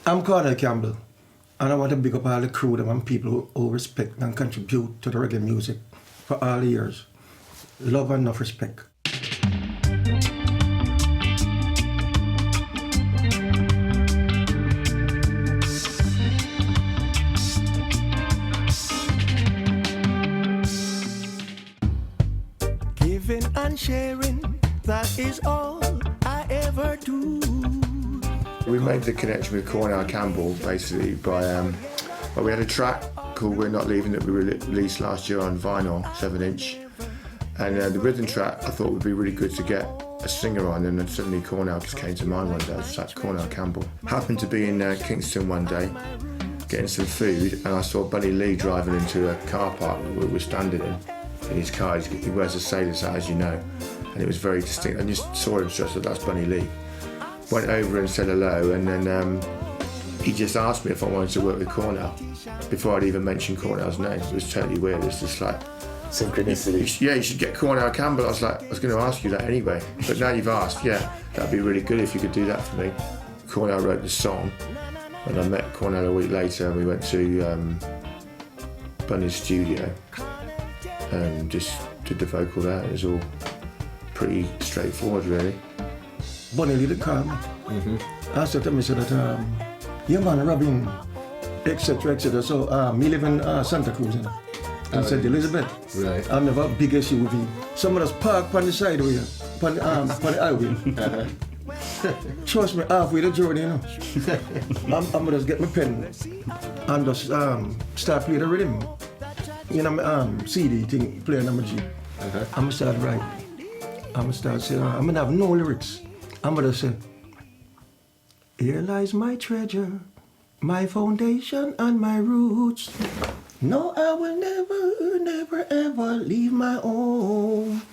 I'm Cornell Campbell, and I want to big up all the crew them and people who respect and contribute to the reggae music for all the years. Love and enough respect. Giving and sharing, that is all I ever do. We made the connection with Cornell Campbell basically by, well, we had a track called We're Not Leaving that we released last year on vinyl, 7-inch. And the rhythm track I thought would be really good to get a singer on, and then suddenly Cornell just came to mind one day. It's like Cornell Campbell. Happened to be in Kingston one day, getting some food, and I saw Bunny Lee driving into a car park we were standing in his car. He wears a sailor's hat, as you know, and it was very distinct. I just saw him, so I said, that's Bunny Lee. Went over and said hello, and then he just asked me if I wanted to work with Cornell before I'd even mentioned Cornell's name. It was totally weird. It's just like synchronicity. Yeah, you should get Cornell Campbell. I was going to ask you that anyway, but now you've asked. Yeah, that'd be really good if you could do that for me. Cornell wrote the song, and I met Cornell a week later, and we went to Bunny's studio and just did the vocal there. It was all pretty straightforward, really. Bunny Lee called me. I said to me, said that, yeah man, Robin, etc., etc. So me live in Santa Cruz, you know. And St. Elizabeth. Right. I have a big issue with him. Some of us park on the sideway, on the highway. Trust me, halfway the journey, you know. I'm gonna just get my pen and just start playing the rhythm. You know, my CD thing, playing on my G. I'm gonna start writing. I'm gonna start saying, I'm gonna have no lyrics. I'm gonna say, here lies my treasure, my foundation and my roots. No, I will never, never, ever leave my home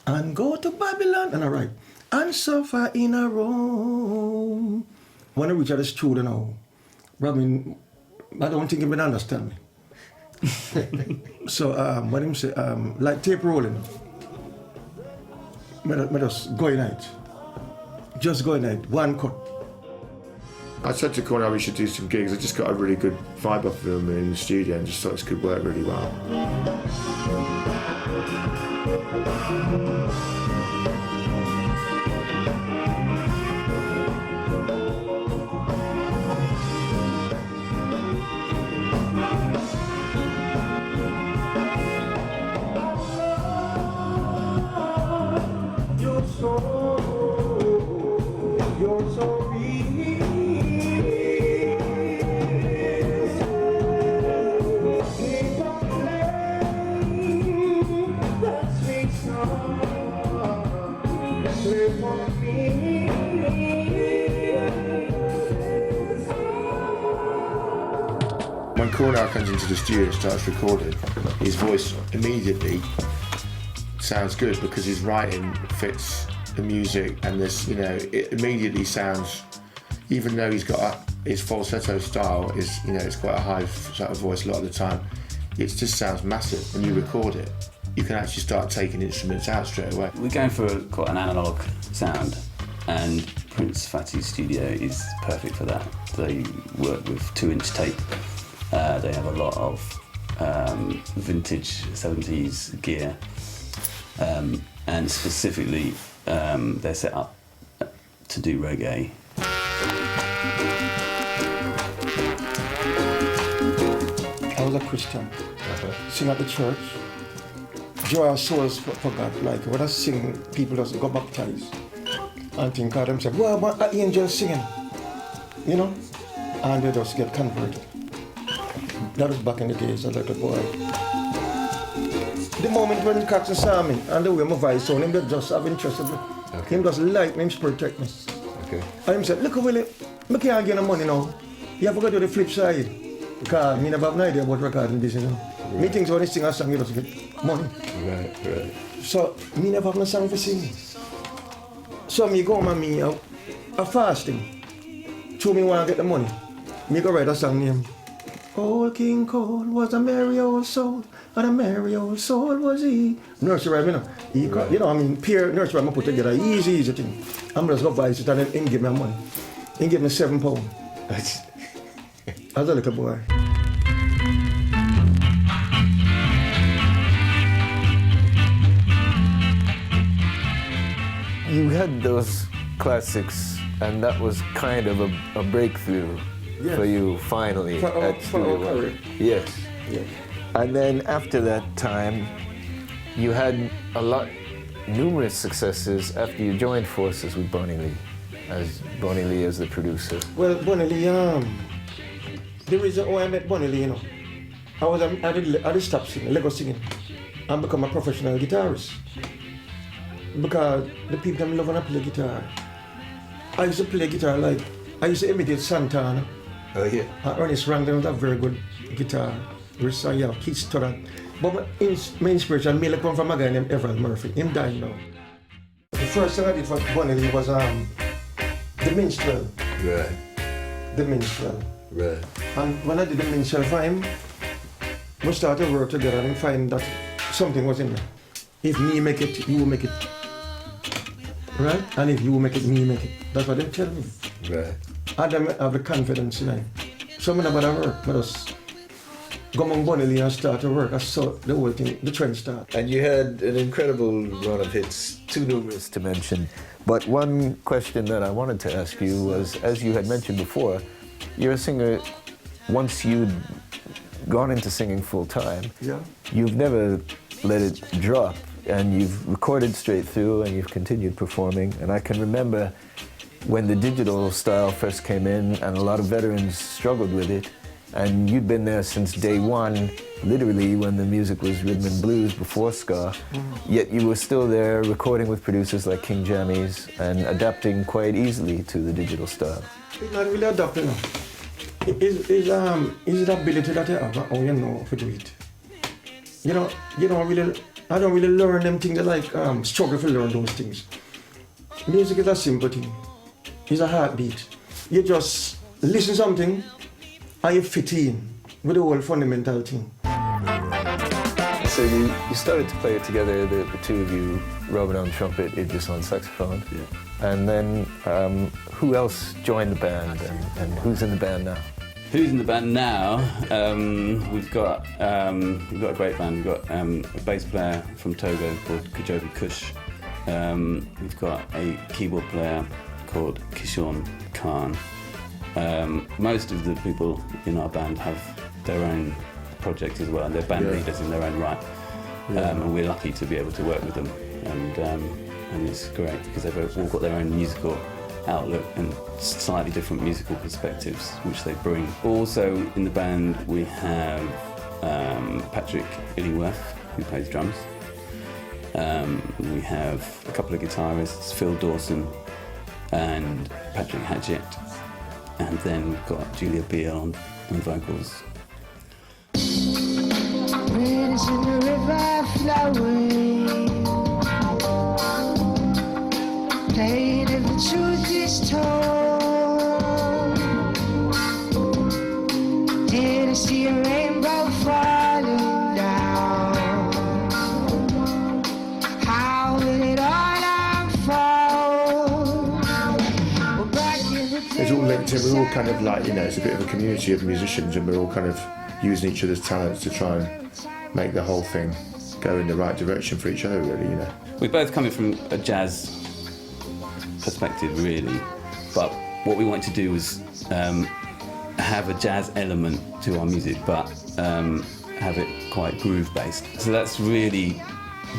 and go to Babylon, and I write, and suffer in a Rome. When I reach out the studio now, Robin, I don't think he will understand me. So what him say, like tape rolling, I just go in it. Just go in it, one cut. I said to Cornell we should do some gigs. I just got a really good vibe off of him in the studio and just thought this could work really well. When Cornell comes into the studio and starts recording, his voice immediately sounds good because his writing fits the music, and this, you know, it immediately sounds, even though he's got his falsetto style is, you know, it's quite a high sort of voice a lot of the time, it just sounds massive. When you record it, you can actually start taking instruments out straight away. We're going for quite an analogue sound, and Prince Fatty's studio is perfect for that. They work with 2-inch tape. They have a lot of vintage 70s gear, and specifically they're set up to do reggae. I was a Christian, sing at the church. Joy our souls for God. Like when I sing, people just go baptized and think of themselves, wow, but an angel singing, you know, and they just get converted. That was back in the days as a little boy. The moment when Captain saw me and the way my voice sound, him just have interest in me. Okay. Him just like me, him protect me. Okay. And him said, look Willie, I can't get no money now. You have to go to the flip side. Because me never have no idea about recording business. You know? Right. Me think when I sing a song, you just get money. Right. So me never have no song to sing. So me go home and me a fasting. So me want to get the money. Me go write a song name. Old King Cole was a merry old soul, and a merry old soul was he. Nursery rhyme, you know. He right. You know, I mean, peer nursery rhyme I put together, easy thing. I'm just go buy it and then he give me money. He give me £7. as a little boy. You had those classics, and that was kind of a breakthrough Yes. for you finally For our at Studio One. career. Yes. Yes. And then after that time, you had numerous successes after you joined forces with Bonnie Lee as the producer. Well, Bonnie Lee, the reason why I met Bonnie Lee, I did stop singing, let go singing, and become a professional guitarist. Because the people that love when I play guitar. I used to play guitar like, I used to imitate Santana. Oh yeah. Ernest Ranglin was a very good guitar. Keith Stoddard. But my inspiration mainly come from a guy named Everett Murphy. Him died now. The first thing I did for Bonnie Lee was The Minstrel. Right. The Minstrel. Right. And when I did The Minstrel for him, we started work together and find that something was in there. If me make it, you will make it. Right? And if you make it, me make it. That's what they tell me. Right. I have the confidence in it. So I'm about to work, but us go among Bonnie Lee and start to work. I saw the whole thing, the trend start. And you had an incredible run of hits, too numerous to mention. But one question that I wanted to ask you was, as you had mentioned before, you're a singer, once you'd gone into singing full time, Yeah. you've never let it drop, and you've recorded straight through and you've continued performing. And I can remember when the digital style first came in and a lot of veterans struggled with it, and you'd been there since day one, literally when the music was rhythm and blues before ska, yet you were still there recording with producers like King Jammies and adapting quite easily to the digital style. It's not really adapting. It's the ability that you have, how you know how to do it. You don't really, I don't really learn them things that like struggle to learn those things. Music is a simple thing. It's a heartbeat. You just listen something and you fit in with the whole fundamental thing. So you started to play it together, the two of you, Robin on trumpet, Idris on saxophone. Yeah. And then who else joined the band, and who's in the band now? Who's in the band now? We've got a great band. We've got a bass player from Togo called Kajobi Kush. We've got a keyboard player called Kishon Khan. Most of the people in our band have their own projects as well, and they're band leaders in their own right. And we're lucky to be able to work with them, and it's great because they've all got their own musical outlook and slightly different musical perspectives which they bring. Also in the band we have Patrick Illingworth, who plays drums. We have a couple of guitarists, Phil Dawson and Patrick Hatchett, and then we've got Julia Beale on vocals. Bridge in the river flowing, played if the truth is told. Did I see a rainbow falling down? How did it all unfold? Well, back in the day, It's all linked in. We're all kind of like, it's a bit of a community of musicians, and we're all kind of using each other's talents to try and make the whole thing go in the right direction for each other, really, We're both coming from a jazz perspective, really, but what we wanted to do was have a jazz element to our music, but have it quite groove-based. So that's really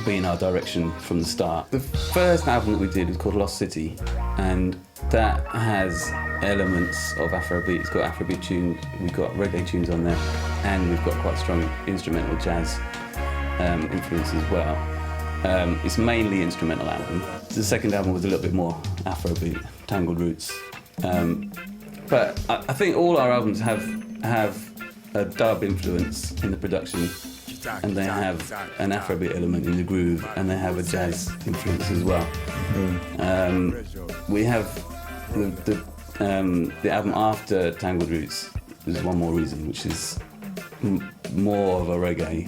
been our direction from the start. The first album that we did was called Lost City, and that has elements of Afrobeat. It's got Afrobeat tunes, we've got reggae tunes on there, and we've got quite strong instrumental jazz influence as well. It's mainly instrumental album. The second album was a little bit more Afrobeat, Tangled Roots. But I think all our albums have a dub influence in the production, and they have an Afrobeat element in the groove, and they have a jazz influence as well. We have the album after Tangled Roots. There's One More Reason, which is more of a reggae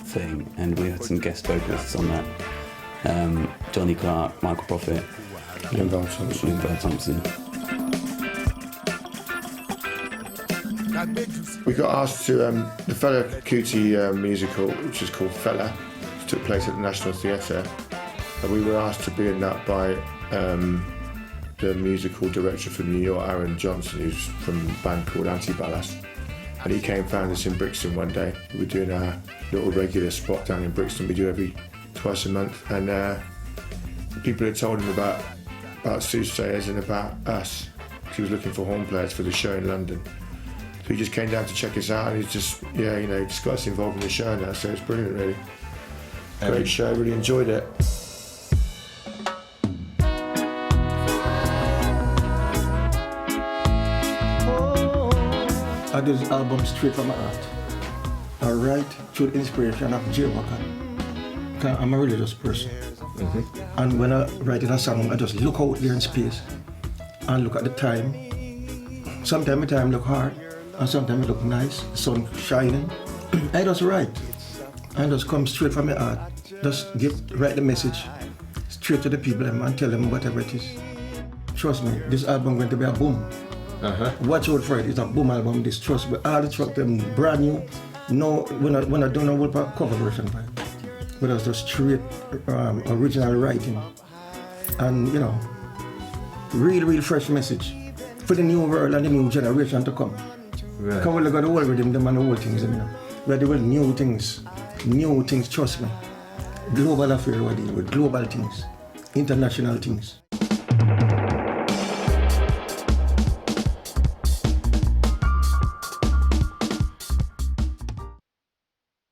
thing, and we had some guest vocalists on that. Johnny Clark, Michael Prophet, Lynn Thompson. Lynn Thompson. We got asked to the Fela Kuti musical, which is called Fela, which took place at the National Theatre. And we were asked to be in that by the musical director from New York, Aaron Johnson, who's from a band called Antiballast. And he came, found us in Brixton one day. We were doing our little regular spot down in Brixton. We do every twice a month. And people had told him about Soothsayers and about us. He was looking for horn players for the show in London. So he just came down to check us out, and he's just, just got us involved in the show now. So it's brilliant, really. Great show, really enjoyed it. I do this album straight from my heart. I write through the inspiration of Jay Walker. I'm a religious person. And when I write a song, I just look out there in space and look at the time. Sometimes the time look hard, and sometimes it look nice, sun shining. I just write. I just come straight from my heart. Just write the message straight to the people and tell them whatever it is. Trust me, this album going to be a boom. Watch out for it. It's a boom album. This, trust me. All the tracks them brand new. No, when I don't know what cover version, but it's just straight original writing, and real fresh message for the new world and the new generation to come. Right. Come we look at the old rhythm, them and the old things, We're doing new things. Trust me. Global affairs we're dealing with, global things, international things.